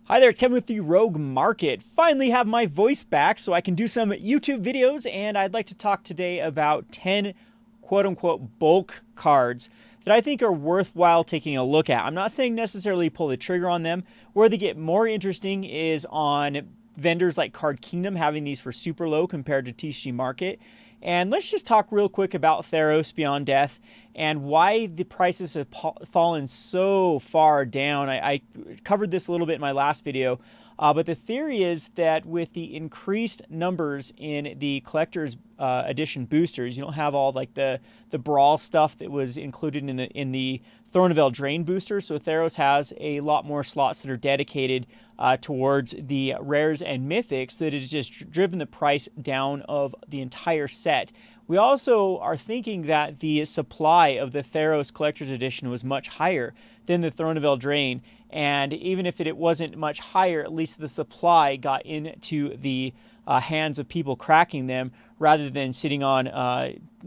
Hi there, it's Kevin with the Rogue Market. Finally have my voice back so I can do some YouTube videos, and I'd like to talk today about 10 quote-unquote bulk cards that I think are worthwhile taking a look at. I'm not saying necessarily pull the trigger on them. Where they get more interesting is on vendors like Card Kingdom having these for super low compared to TCG Market. And let's just talk real quick about Theros Beyond Death and why the prices have fallen so far down. I covered this a little bit in my last video, but the theory is that with the increased numbers in the collector's edition boosters, you don't have all like the brawl stuff that was included in the Throne of Eldraine booster. So Theros has a lot more slots that are dedicated towards the rares and mythics that has just driven the price down of the entire set. We also are thinking that the supply of the Theros Collector's Edition was much higher than the Throne of Eldraine, and even if it wasn't much higher, at least the supply got into the hands of people cracking them rather than sitting on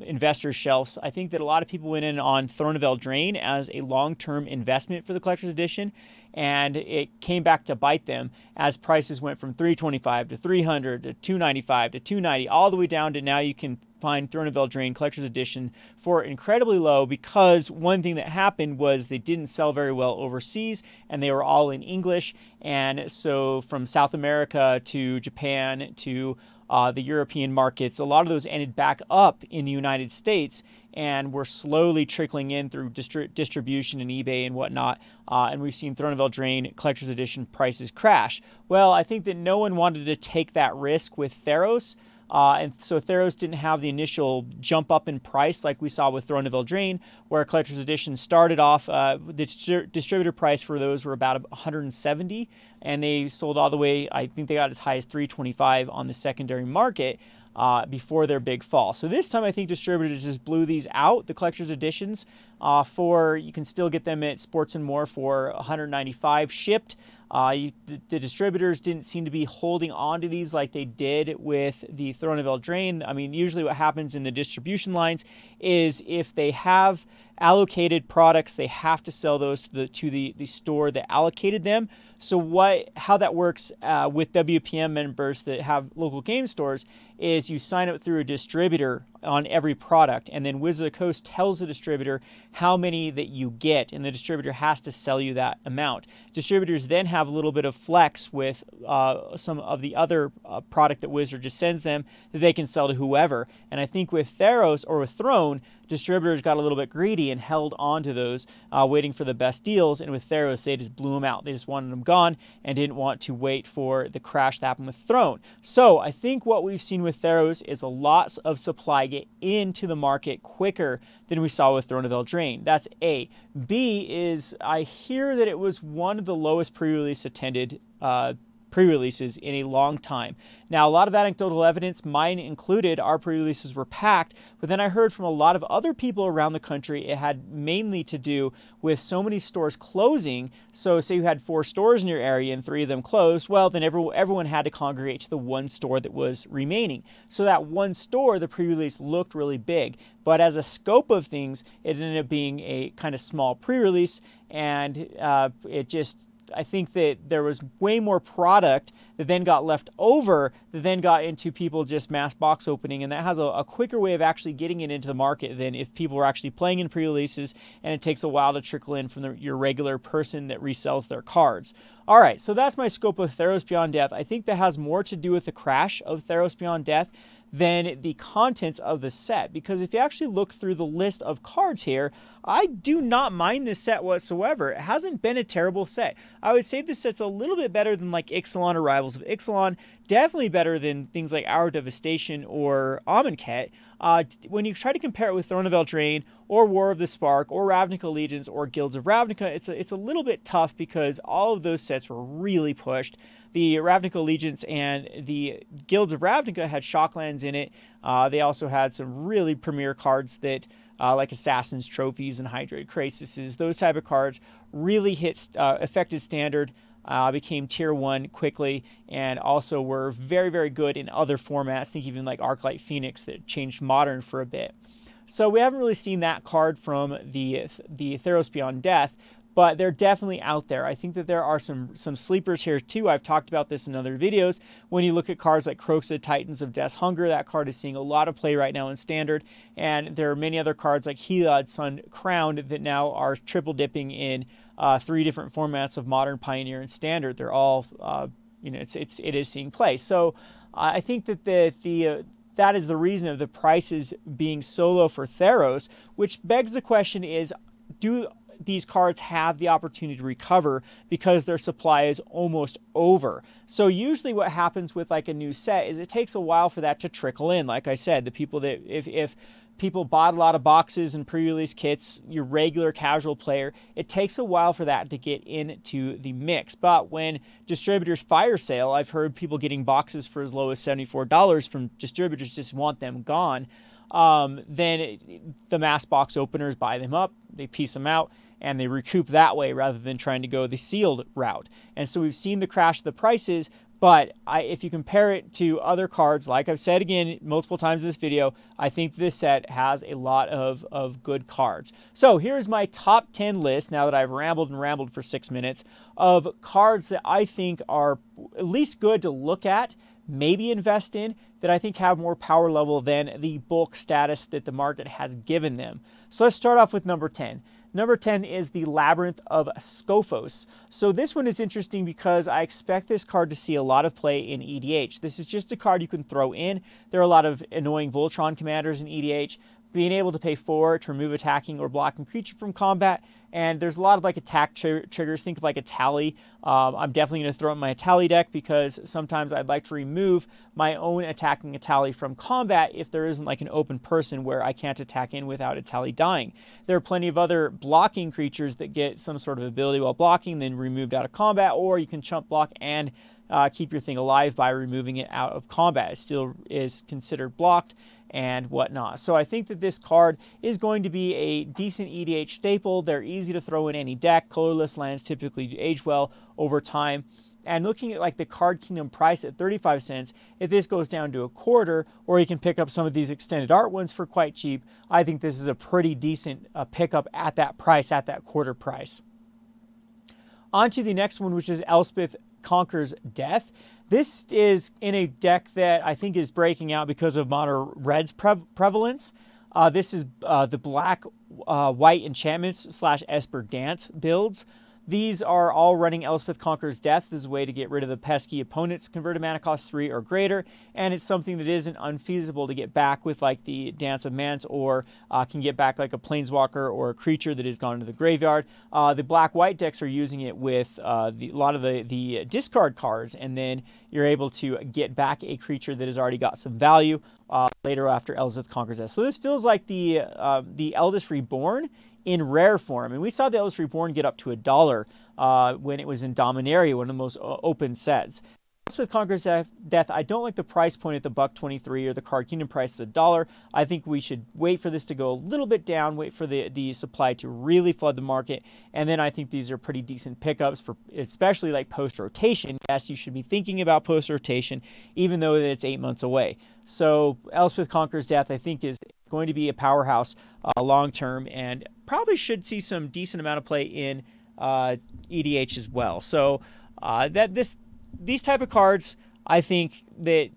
investors' shelves. I think that a lot of people went in on Throne of Eldraine as a long-term investment for the Collector's Edition, and it came back to bite them as prices went from $325 to $300 to $295 to $290, all the way down to now you can find Throne of Eldraine Collector's Edition for incredibly low, because one thing that happened was they didn't sell very well overseas and they were all in English. And so from South America to Japan to the European markets, a lot of those ended back up in the United States and were slowly trickling in through distribution and eBay and whatnot. And we've seen Throne of Eldraine Collector's Edition prices crash. Well, I think that no one wanted to take that risk with Theros. And so Theros didn't have the initial jump up in price like we saw with Throne of Eldraine, where Collector's Edition started off, the distributor price for those were about 170, and they sold all the way, I think they got as high as 325 on the secondary market before their big fall. So this time I think distributors just blew these out, the Collector's Editions, you can still get them at Sports and More for 195 shipped. The distributors didn't seem to be holding on to these like they did with the Throne of Eldraine. I mean, usually what happens in the distribution lines is if they have allocated products, they have to sell those to the store that allocated them. So how that works with WPM members that have local game stores is you sign up through a distributor on every product, and then Wizard of the Coast tells the distributor how many that you get, and the distributor has to sell you that amount. Distributors then have a little bit of flex with some of the other product that Wizard just sends them that they can sell to whoever. And I think with Theros or with Throne, distributors got a little bit greedy and held on to those, waiting for the best deals. And with Theros, they just blew them out. They just wanted them gone and didn't want to wait for the crash that happened with Throne. So I think what we've seen with Theros is a lot of supply get into the market quicker than we saw with Throne of Eldraine. That's A. B is I hear that it was one of the lowest pre-release attended pre-releases in a long time. Now, a lot of anecdotal evidence, mine included, our pre-releases were packed, but then I heard from a lot of other people around the country it had mainly to do with so many stores closing. So say you had 4 stores in your area and 3 of them closed, well, then everyone had to congregate to the one store that was remaining. So that one store, the pre-release looked really big, but as a scope of things, it ended up being a kind of small pre-release, and I think that there was way more product that then got left over that then got into people just mass box opening, and that has a quicker way of actually getting it into the market than if people were actually playing in pre-releases, and it takes a while to trickle in from your regular person that resells their cards. All right, so that's my scope of Theros Beyond Death. I think that has more to do with the crash of Theros Beyond Death than the contents of the set, because if you actually look through the list of cards here, I do not mind this set whatsoever. It hasn't been a terrible set. I would say this set's a little bit better than like Ixalan or Rivals of Ixalan, definitely better than things like Hour of Devastation or Amonkhet. When you try to compare it with Throne of Eldraine or War of the Spark or Ravnica Allegiance or Guilds of Ravnica, it's a little bit tough because all of those sets were really pushed. The Ravnica Allegiance and the Guilds of Ravnica had Shocklands in it. They also had some really premier cards that, like Assassin's Trophies and Hydrated Crises, those type of cards really affected Standard, became Tier 1 quickly, and also were very, very good in other formats. Think even like Arclight Phoenix that changed Modern for a bit. So we haven't really seen that card from the Theros Beyond Death, but they're definitely out there. I think that there are some sleepers here too. I've talked about this in other videos. When you look at cards like Kroxa, Titans of Death's Hunger, that card is seeing a lot of play right now in Standard, and there are many other cards like Heliod Sun Crowned that now are triple dipping in 3 different formats of Modern, Pioneer, and Standard. They're all, it is seeing play. So I think that that is the reason of the prices being so low for Theros, which begs the question is, do these cards have the opportunity to recover because their supply is almost over? So usually what happens with like a new set is it takes a while for that to trickle in. Like I said, the people that, if people bought a lot of boxes and pre-release kits, your regular casual player, it takes a while for that to get into the mix. But when distributors fire sale, I've heard people getting boxes for as low as $74 from distributors, just want them gone. Then the mass box openers buy them up, they piece them out, and they recoup that way rather than trying to go the sealed route. And so we've seen the crash of the prices, but if you compare it to other cards, like I've said again multiple times in this video, I think this set has a lot of good cards. So here's my top 10 list, now that I've rambled and rambled for 6 minutes, of cards that I think are at least good to look at, maybe invest in, that I think have more power level than the bulk status that the market has given them. So let's start off with number 10. Number 10 is the Labyrinth of ASCO. So this one is interesting because I expect this card to see a lot of play in EDH. This is just a card you can throw in. There are a lot of annoying Voltron commanders in EDH. Being able to pay 4 to remove attacking or blocking creature from combat, and there's a lot of like attack triggers. Think of like a tally. I'm definitely going to throw in my tally deck because sometimes I'd like to remove my own attacking tally from combat if there isn't like an open person where I can't attack in without a tally dying. There are plenty of other blocking creatures that get some sort of ability while blocking, then removed out of combat, or you can chump block and keep your thing alive by removing it out of combat. It still is considered blocked and whatnot. So I think that this card is going to be a decent EDH staple. They're easy to throw in any deck. Colorless lands typically age well over time. And looking at like the Card Kingdom price at 35 cents, if this goes down to a quarter, or you can pick up some of these extended art ones for quite cheap, I think this is a pretty decent pickup at that price, at that quarter price. On to the next one, which is Elspeth Conquers Death. This is in a deck that I think is breaking out because of Mono Red's prevalence. This is the black, white enchantments / Esper Dance builds. These are all running Elspeth Conquers Death as a way to get rid of the pesky opponents, converted mana cost 3 or greater, and it's something that isn't unfeasible to get back with like the Dance of Mance, or can get back like a Planeswalker or a creature that has gone to the graveyard. The black-white decks are using it with a lot of the discard cards, and then you're able to get back a creature that has already got some value later after Elspeth Conquers Death. So this feels like the Eldest Reborn in rare form. And we saw the Eldest Reborn get up to $1 when it was in Dominaria, one of the most open sets. With Conqueror's Death, I don't like the price point at the $1.23 or the Card Kingdom price is $1. I think we should wait for this to go a little bit down, wait for the supply to really flood the market, and then I think these are pretty decent pickups for especially like post-rotation. Yes, you should be thinking about post-rotation, even though it's 8 months away. So Elspeth Conqueror's Death, I think, is going to be a powerhouse long-term, and probably should see some decent amount of play in EDH as well. So these type of cards, I think that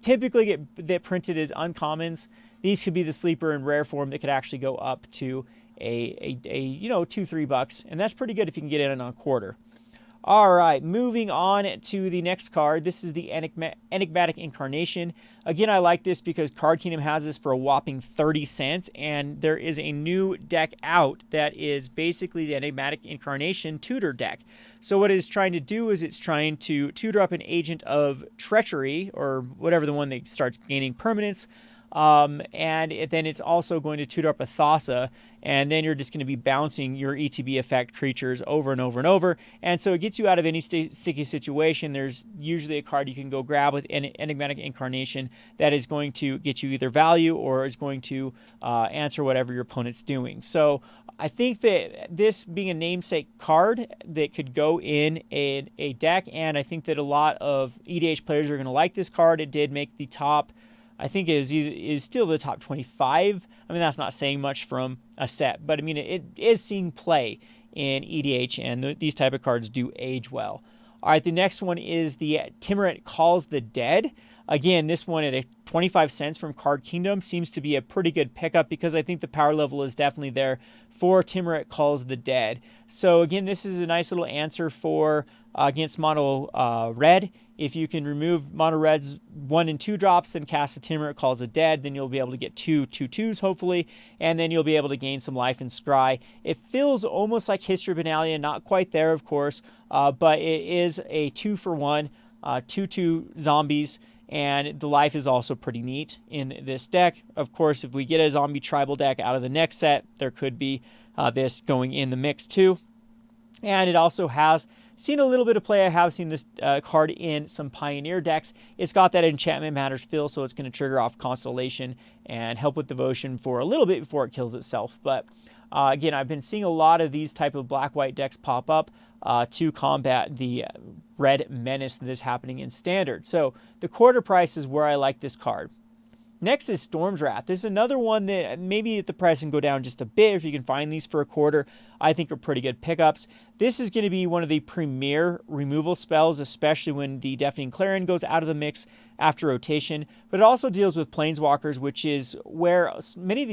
typically get printed as uncommons. These could be the sleeper in rare form that could actually go up to a $2-3, and that's pretty good if you can get in on a quarter. All right, moving on to the next card. This is the Enigmatic Incarnation. Again, I like this because Card Kingdom has this for a whopping 30 cents, and there is a new deck out that is basically the Enigmatic Incarnation tutor deck. So what it's trying to do is it's trying to tutor up an Agent of Treachery, or whatever the one that starts gaining permanence, and then it's also going to tutor up a Thassa, and then you're just going to be bouncing your ETB effect creatures over and over and over, and so it gets you out of any sticky situation. There's usually a card you can go grab with Enigmatic Incarnation that is going to get you either value or is going to answer whatever your opponent's doing. So I think that this being a namesake card that could go in a deck, and I think that a lot of EDH players are going to like this card. It did make the top, I think it is still the top 25. I mean, that's not saying much from a set, but I mean, it is seeing play in EDH, and these type of cards do age well. All right, the next one is the Timur Calls the Dead. Again, this one at 25 cents from Card Kingdom seems to be a pretty good pickup because I think the power level is definitely there for Timur Calls the Dead. So again, this is a nice little answer for against mono red. If you can remove mono red's 1 and 2 drops and cast a Timur Calls the Dead, then you'll be able to get 2/2/2s hopefully, and then you'll be able to gain some life and scry. It feels almost like History of Benalia, not quite there of course, but it is a 2-for-1, 2/2 zombies. And the life is also pretty neat in this deck. Of course, if we get a zombie tribal deck out of the next set, there could be this going in the mix too. And it also has seen a little bit of play. I have seen this card in some Pioneer decks. It's got that Enchantment Matters feel, so it's going to trigger off Constellation and help with Devotion for a little bit before it kills itself. But again, I've been seeing a lot of these type of black-white decks pop up to combat the red menace that is happening in Standard. So the quarter price is where I like this card. Next is Storm's Wrath. This is another one that maybe the price can go down just a bit if you can find these for a quarter. I think are pretty good pickups. This is going to be one of the premier removal spells, especially when the Deafening Clarion goes out of the mix after rotation. But it also deals with Planeswalkers, which is where many of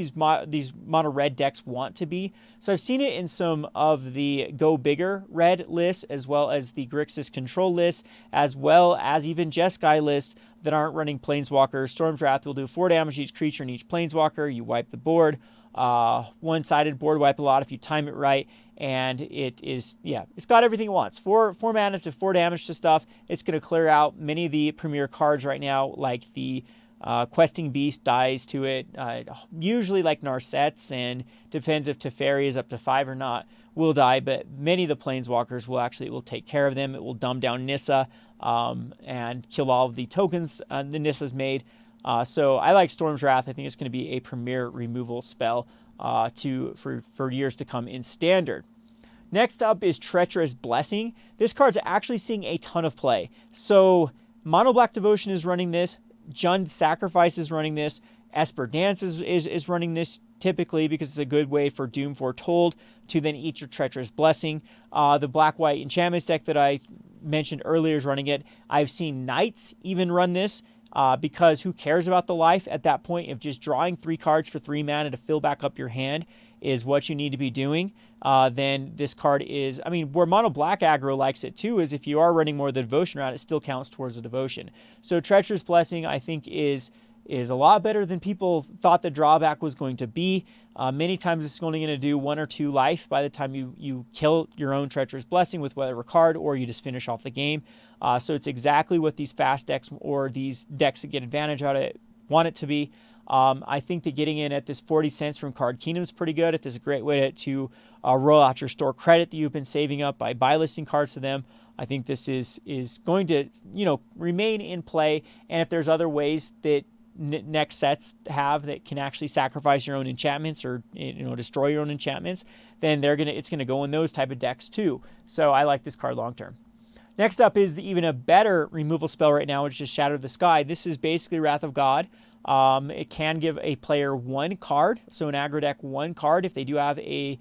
these mono red decks want to be. So I've seen it in some of the Go Bigger red lists, as well as the Grixis Control list, as well as even Jeskai lists that aren't running Planeswalkers. Storm's Wrath will do 4 damage to each creature and each Planeswalker. You wipe the board. One-sided board wipe a lot if you time it right, and it is, yeah, it's got everything it wants. 4 mana to 4 damage to stuff. It's going to clear out many of the premier cards right now, like the Questing Beast dies to it, usually like Narset's, and depends if Teferi is up to 5 or not, will die, but many of the Planeswalkers will take care of them. It will dumb down Nissa and kill all of the tokens the Nissa's made. So I like Storm's Wrath. I think it's going to be a premier removal spell for years to come in Standard. Next up is Treacherous Blessing. This card's actually seeing a ton of play. So Mono Black Devotion is running this. Jund Sacrifice is running this. Esper Dance is running this typically because it's a good way for Doom Foretold to then eat your Treacherous Blessing. The Black-White Enchantments deck that I mentioned earlier is running it. I've seen Knights even run this. Because who cares about the life at that point? If just drawing 3 cards for 3 mana to fill back up your hand is what you need to be doing, then this card is, I mean, where Mono Black aggro likes it too is if you are running more of the Devotion route, it still counts towards the Devotion. So Treacherous Blessing, I think, is a lot better than people thought the drawback was going to be. Many times it's only going to do 1 or 2 life by the time you kill your own Treacherous Blessing with whatever card, or you just finish off the game. So it's exactly what these fast decks or these decks that get advantage out of it want it to be. I think that getting in at this 40 cents from Card Kingdom is pretty good. It is a great way to roll out your store credit that you've been saving up by buy listing cards to them. I think this is going to remain in play. And if there's other ways that next sets have that can actually sacrifice your own enchantments or destroy your own enchantments, then it's gonna go in those type of decks too. So I like this card long term. Next up is even a better removal spell right now, which is Shatter the Sky. This is basically Wrath of God. It can give a player 1 card, so an aggro deck 1 card if they do have a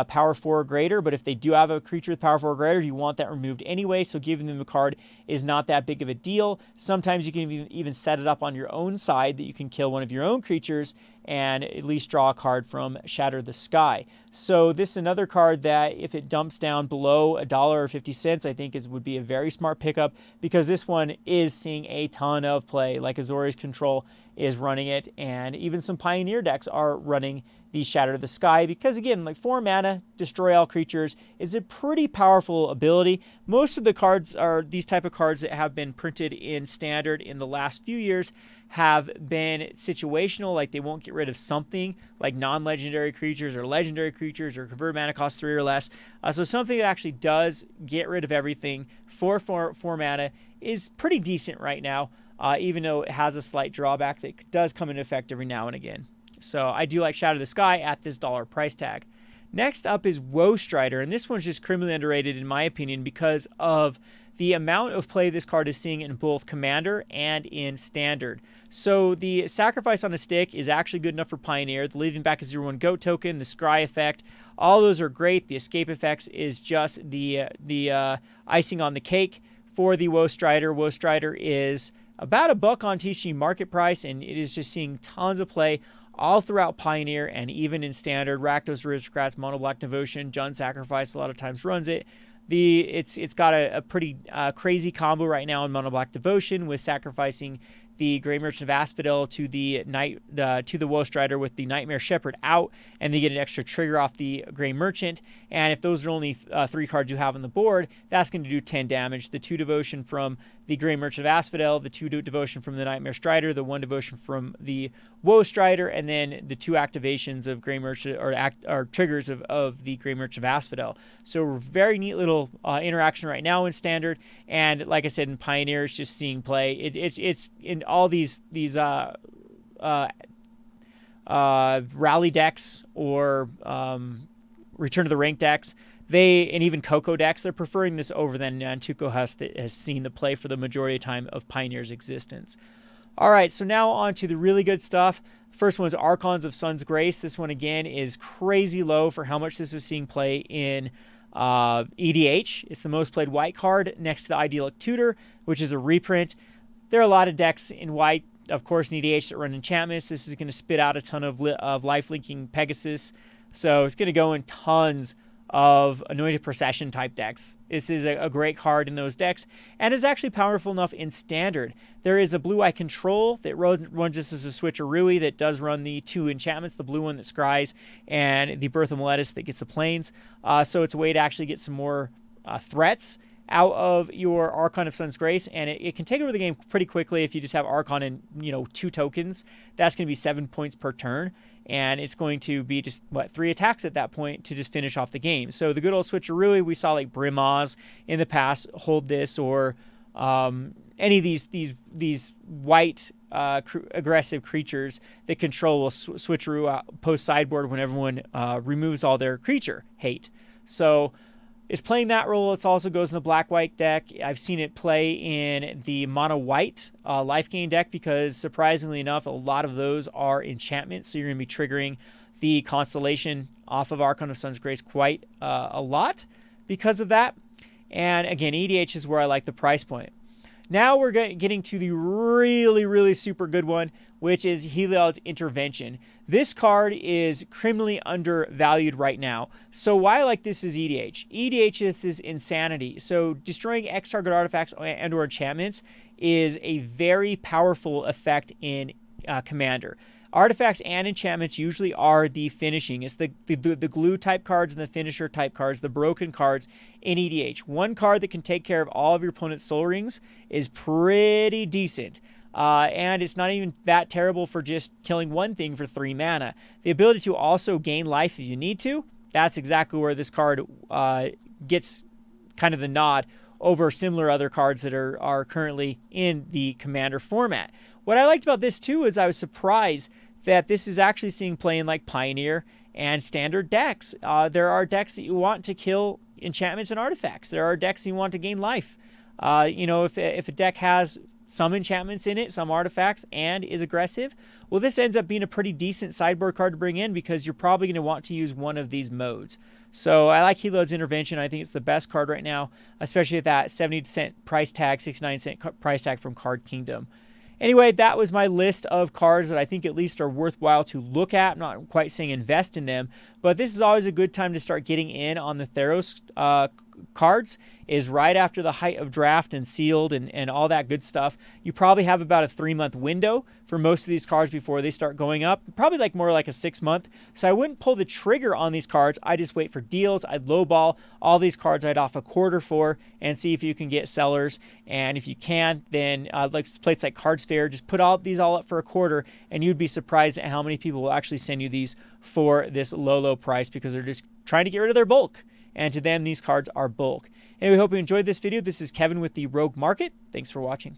power 4 or greater, but if they do have a creature with power 4 or greater, you want that removed anyway, so giving them a card is not that big of a deal. Sometimes you can even set it up on your own side that you can kill one of your own creatures and at least draw a card from Shatter the Sky. So this is another card that if it dumps down below $1.50, I think would be a very smart pickup, because this one is seeing a ton of play, like Azorius Control is running it, and even some Pioneer decks are running the Shatter the Sky, because again, like 4 mana, destroy all creatures is a pretty powerful ability. Most of the cards are these type of cards that have been printed in Standard in the last few years have been situational, like they won't get rid of something like non-legendary creatures or legendary creatures or convert mana cost 3 or less. So something that actually does get rid of everything for 4 mana is pretty decent right now, even though it has a slight drawback that does come into effect every now and again. So I do like Shatter the Sky at this $1 price tag. Next up is Woe Strider, and this one's just criminally underrated in my opinion because of the amount of play this card is seeing in both Commander and in Standard. So the Sacrifice on a Stick is actually good enough for Pioneer. The Leaving Back a 0/1 Goat token, the Scry effect, all those are great. The Escape effects is just the icing on the cake for the Woe Strider. Woe Strider is about $1 on TCG market price, and it is just seeing tons of play all throughout Pioneer and even in Standard. Rakdos Aristocrats, Mono Black Devotion, Jund Sacrifice a lot of times runs it. It's got a pretty crazy combo right now in Mono Black Devotion with sacrificing the Grey Merchant of Asphodel to the Woe Strider with the Nightmare Shepherd out, and they get an extra trigger off the Grey Merchant. And if those are only 3 cards you have on the board, that's going to do 10 damage. The 2 devotion from the Grey Merchant of Asphodel, the 2 devotion from the Nightmare Strider, the 1 devotion from the Woe Strider, and then the 2 activations of Grey Merchant or triggers of the Grey Merchant of Asphodel. So very neat little interaction right now in Standard, and like I said in Pioneer, it's just seeing play. It's in all these rally decks or Return to the Rank decks. And even Coco decks, they're preferring this over than Nantuko has seen the play for the majority of time of Pioneer's existence. All right, so now on to the really good stuff. First one is Archons of Sun's Grace. This one, again, is crazy low for how much this is seeing play in EDH. It's the most played white card next to the Idyllic Tutor, which is a reprint. There are a lot of decks in white, of course, in EDH that run enchantments. This is going to spit out a ton of life-linking Pegasus. So it's going to go in tons of Anointed Procession type decks. This is a great card in those decks, and is actually powerful enough in Standard. There is a Blue-Eye Control that runs this as a switcheroo that does run the 2 enchantments, the blue one that scries, and the Birth of Meletis that gets the plains. So it's a way to actually get some more threats out of your Archon of Sun's Grace, and it can take over the game pretty quickly if you just have Archon and 2 tokens. That's going to be 7 points per turn, and it's going to be just 3 attacks at that point to just finish off the game. So the good old switcheroo, we saw like Brimaz in the past hold this, or any of these white aggressive creatures that control will switcheroo post sideboard when everyone removes all their creature hate. So it's playing that role. It also goes in the black-white deck. I've seen it play in the mono-white life gain deck because, surprisingly enough, a lot of those are enchantments. So you're going to be triggering the Constellation off of Archon of Sun's Grace quite a lot because of that. And again, EDH is where I like the price point. Now we're getting to the really, really super good one, which is Heliod's Intervention. This card is criminally undervalued right now. So why I like this is EDH. EDH is insanity. So destroying X-target artifacts and or enchantments is a very powerful effect in Commander. Artifacts and enchantments usually are the finishing. It's the glue type cards and the finisher type cards, the broken cards in EDH. One card that can take care of all of your opponent's soul rings is pretty decent. And it's not even that terrible for just killing one thing for 3 mana. The ability to also gain life if you need to, that's exactly where this card gets kind of the nod over similar other cards that are currently in the Commander format. What I liked about this too is I was surprised that this is actually seeing play in like Pioneer and Standard decks. There are decks that you want to kill enchantments and artifacts. There are decks you want to gain life. If a deck has some enchantments in it, some artifacts, and is aggressive, well, this ends up being a pretty decent sideboard card to bring in because you're probably going to want to use one of these modes. So I like Heliod's Intervention. I think it's the best card right now, especially at that 70-cent price tag, 69-cent price tag from Card Kingdom. Anyway, that was my list of cards that I think at least are worthwhile to look at. I'm not quite saying invest in them, but this is always a good time to start getting in on the Theros cards, is right after the height of draft and sealed and all that good stuff. You probably have about a 3-month window for most of these cards before they start going up, probably more like a 6-month. So I wouldn't pull the trigger on these cards. I just wait for deals. I'd lowball all these cards I'd off a quarter for and see if you can get sellers. And if you can, then like place like Cards Fair, just put these all up for a quarter, and you'd be surprised at how many people will actually send you these for this low price because they're just trying to get rid of their bulk. And to them, these cards are bulk. Anyway, hope you enjoyed this video. This is Kevin with the Rogue Market. Thanks for watching.